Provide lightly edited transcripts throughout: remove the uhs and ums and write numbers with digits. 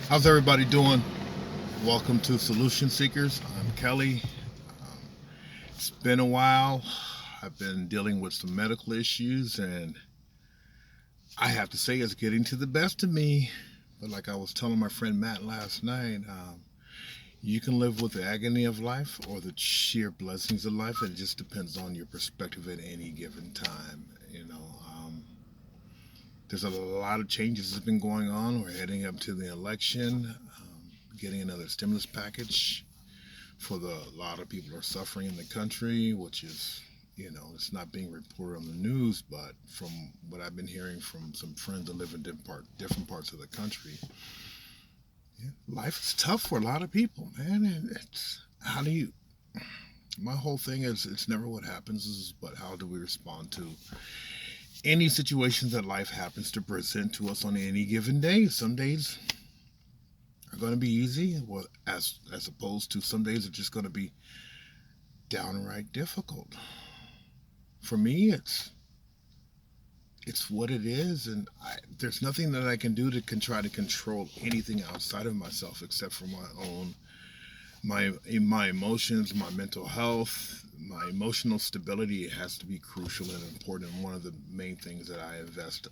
How's everybody doing? Welcome to Solution Seekers. I'm Kelly. Um, it's been a while. I've been dealing with some medical issues, and I have to say it's getting to the best of me. But like I was telling my friend Matt last night, you can live with the agony of life or the sheer blessings of life. It just depends on your perspective at any given time. There's a lot of changes that's been going on. We're heading up to the election, getting another stimulus package for the a lot of people are suffering in the country, which is, it's not being reported on the news, but from what I've been hearing from some friends that live in different parts of the country, yeah, life is tough for a lot of people, man. And it's how do you? My whole thing is it's never what happens, is but how do we respond to any situations that life happens to present to us on any given day. Some days are going to be easy, well, as opposed to some days are just going to be downright difficult. For me, it's what it is, and there's nothing that I can do to try to control anything outside of myself except for my own my emotions, my mental health, my emotional stability has to be crucial and important. And one of the main things that I invest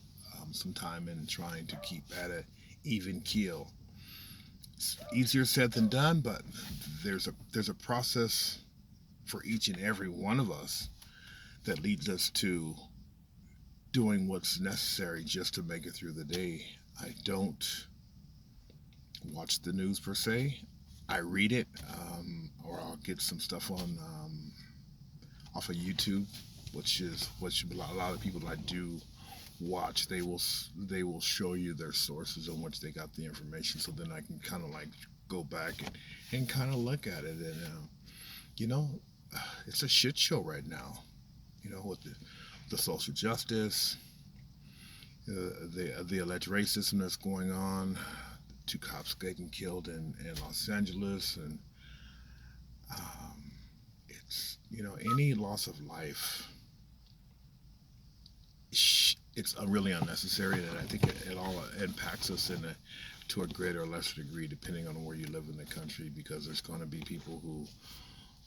some time in trying to keep at an even keel. It's easier said than done, but there's a process for each and every one of us that leads us to doing what's necessary just to make it through the day. I don't watch the news per se. I read it, or I'll get some stuff on off of YouTube, which a lot of people that I do watch. They will show you their sources on which they got the information, so then I can kind of like go back and kind of look at it. And you know, it's a shit show right now. With the social justice, the alleged racism that's going on, two cops getting killed in Los Angeles, and it's any loss of life. It's really unnecessary, and I think it all impacts us to a greater or lesser degree depending on where you live in the country, because there's going to be people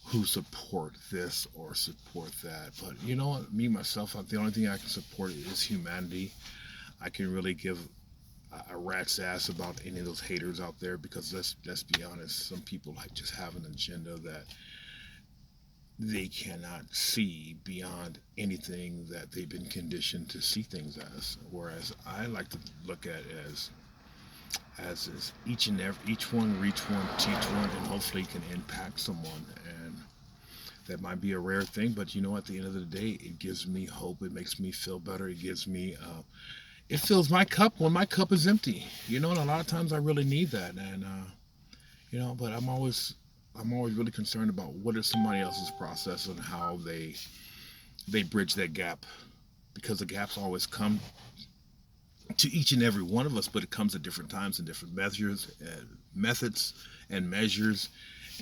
who support this or support that. But you know what, me myself, the only thing I can support is humanity. I can really give a rat's ass about any of those haters out there, because let's be honest, some people like just have an agenda that they cannot see beyond anything that they've been conditioned to see things as. Whereas I like to look at it as is each one reach one, teach one, and hopefully can impact someone. And that might be a rare thing, but at the end of the day, it gives me hope. It makes me feel better. It gives me it fills my cup when my cup is empty. And a lot of times I really need that. And but I'm always really concerned about what is somebody else's process and how they bridge that gap, because the gaps always come to each and every one of us, but it comes at different times in different methods and measures,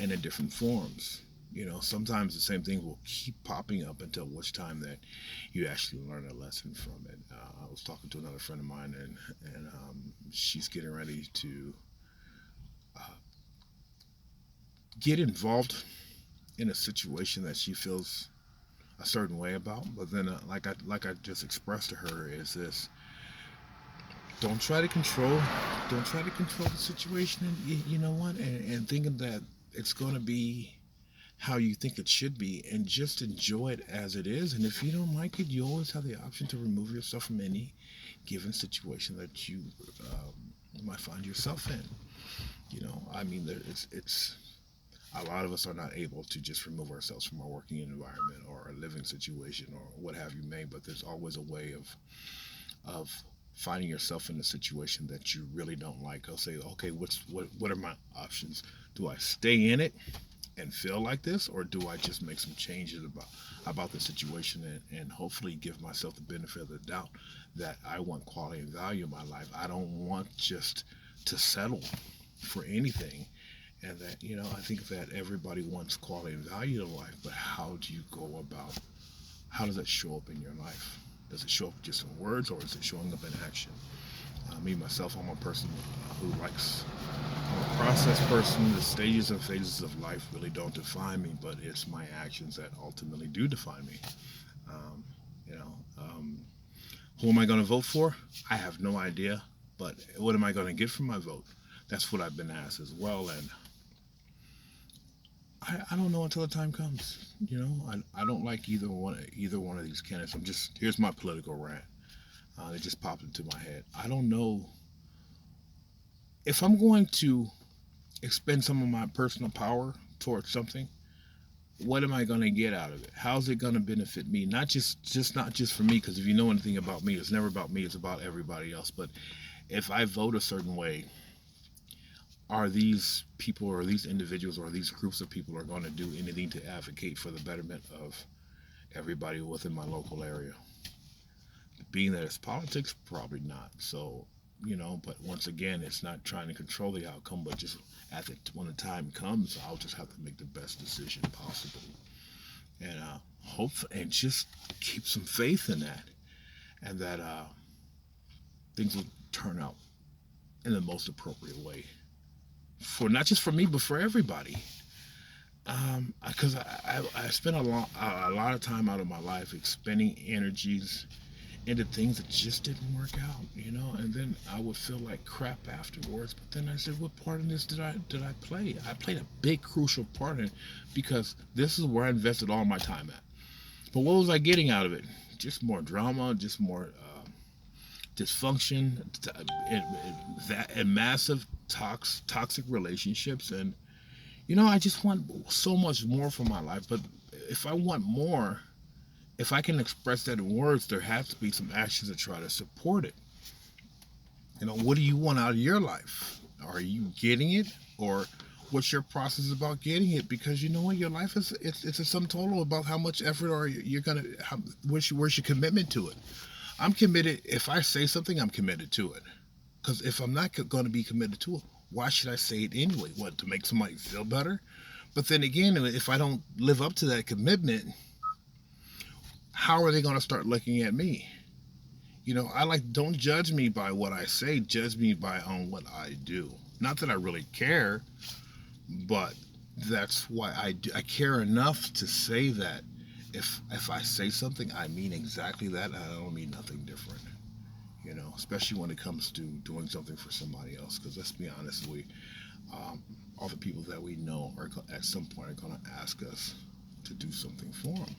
and in different forms. Sometimes the same thing will keep popping up until which time that you actually learn a lesson from it. I was talking to another friend of mine, and she's getting ready to get involved in a situation that she feels a certain way about. But then, like I just expressed to her, is this: don't try to control, don't try to control the situation, and you know what, and thinking that it's going to be how you think it should be, and just enjoy it as it is. And if you don't like it, you always have the option to remove yourself from any given situation that you might find yourself in. I mean, it's a lot of us are not able to just remove ourselves from our working environment or a living situation or what have you may, but there's always a way of finding yourself in a situation that you really don't like. I'll say, okay, what are my options? Do I stay in it and feel like this, or do I just make some changes about the situation, and hopefully give myself the benefit of the doubt that I want quality and value in my life. I don't want just to settle for anything. And that, I think that everybody wants quality and value in life, but how do you go about, how does that show up in your life? Does it show up just in words, or is it showing up in action? Me myself, I'm a person who likes process person. The stages and phases of life really don't define me, but it's my actions that ultimately do define me. Um, you know, um, who am I going to vote for? I have no idea. But what am I going to get from my vote? That's what I've been asked as well, and I don't know until the time comes. I don't like either one of these candidates. Here's my political rant. It just popped into my head. I don't know if I'm going to expend some of my personal power towards something. What am I going to get out of it? How's it going to benefit me? Not just for me, because if you know anything about me, it's never about me. It's about everybody else. But if I vote a certain way, are these people or these individuals or these groups of people are going to do anything to advocate for the betterment of everybody within my local area? Being that it's politics, probably not. So, but once again, it's not trying to control the outcome, but just when the time comes, I'll just have to make the best decision possible, and hope and just keep some faith in that, and that things will turn out in the most appropriate way for not just for me, but for everybody. Because I spent a lot of time out of my life expending energies into things that just didn't work out, and then I would feel like crap afterwards. But then I said, what part in this did I play? I played a big crucial part in it, because this is where I invested all my time at. But what was I getting out of it? Just more drama, just more dysfunction, and massive toxic relationships. And I just want so much more for my life. But if I want more, if I can express that in words, there has to be some actions to try to support it. What do you want out of your life? Are you getting it, or what's your process about getting it? Because you know what, your life it's a sum total about how much effort are you're gonna. Where's your commitment to it? I'm committed. If I say something, I'm committed to it. Because if I'm not going to be committed to it, why should I say it anyway? What, to make somebody feel better? But then again, if I don't live up to that commitment, how are they going to start looking at me? Don't judge me by what I say, judge me by on what I do. Not that I really care, but that's why I care enough to say that if I say something, I mean exactly that. I don't mean nothing different. Especially when it comes to doing something for somebody else. Because let's be honest, all the people that we know are at some point are going to ask us to do something for them.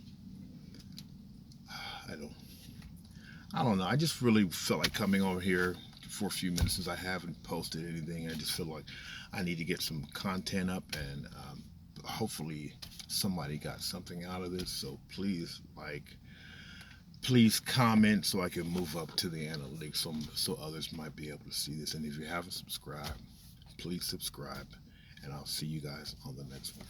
I don't know. I just really felt like coming over here for a few minutes, since I haven't posted anything. I just feel like I need to get some content up, and hopefully somebody got something out of this. So please comment so I can move up to the analytics, so others might be able to see this. And if you haven't subscribed, please subscribe, and I'll see you guys on the next one.